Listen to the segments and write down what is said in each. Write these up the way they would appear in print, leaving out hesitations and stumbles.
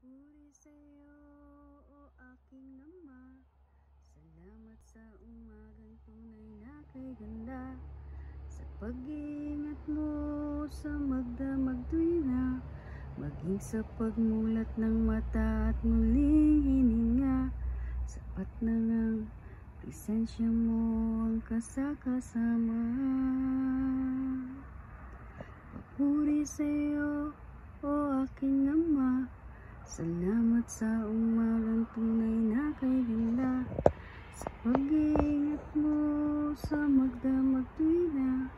Papuri sa'yo, o aking Ama. Salamat sa umagang tunay na kay ganda. Sa pag-iingat mo sa magdamag tuwina, maging sa pagmulat ng mata at muling hininga. Sapat na ngang presensya mo ang kasakasama. Papuri sa'yo, o aking Ama. Salamat sa umagang tunay na kay ganda. Sa pag-iingat mo sa magdamag tuwina,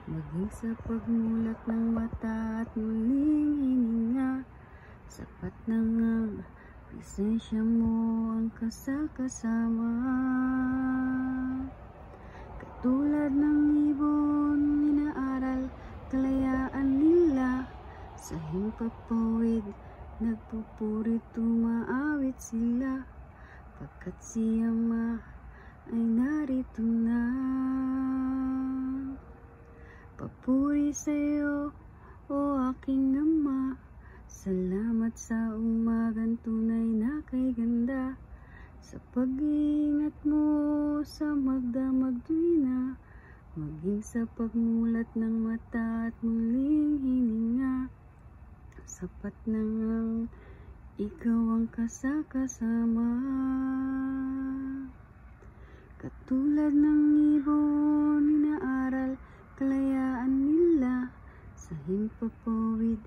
maging sa pagmulat ng mata at muling hininga. Sapat na ngang presensya mo ang kasakasama. Katulad ng ibon, inaaral kalayaan nila. Sa himpapawid, nagpupuri, tumaawit sila, pagkat si Ama ay narito na. Papuri sa'yo, o aking Ama. Salamat sa umagang tunay na kay ganda. Sa pag-iingat mo sa magdamag tuwina, maging sa pagmulat ng mata at muling hininga. Sapat na ngang ikaw ang kasakasama. Katulad ng ibon, inaaral kalayaan nila. Sa himpapawid,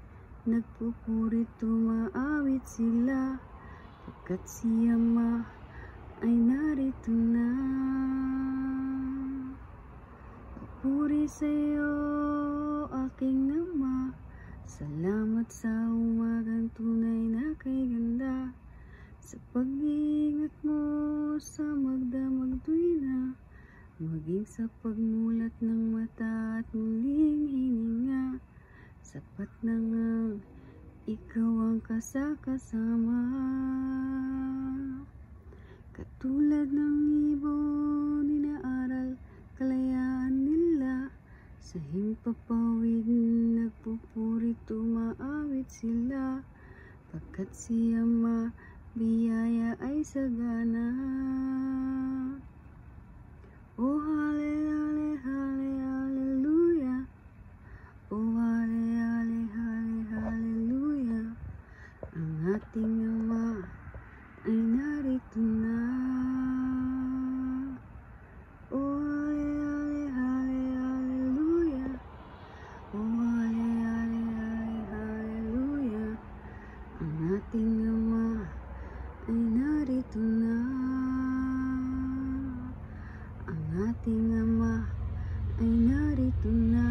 nagpupuri, tumaawit sila, pagkat si Ama ay narito na. Papuri sa'yo, aking Ama. Salamat sa umagang tunay na kay ganda. Sa pag-iingat mo sa magdamag tuwina, maging sa pagmulat ng mata at muling hininga. Sapat na ngang ikaw ang kasakasama. Katulad ng ibon, inaaral kalayaan nila. Sa himpapawid, nagpupuri, tumaawit sila, pagkat si Ama biyaya ay sagana. Oh hale hale hale hallelujah. Oh hale hale hale hallelujah. Ang ating Ama ay narito na. Oh hale hale hale hallelujah. Oh hale hale hale hallelujah. Ang ating Ama ay narito na. Ang ating Ama ay narito na.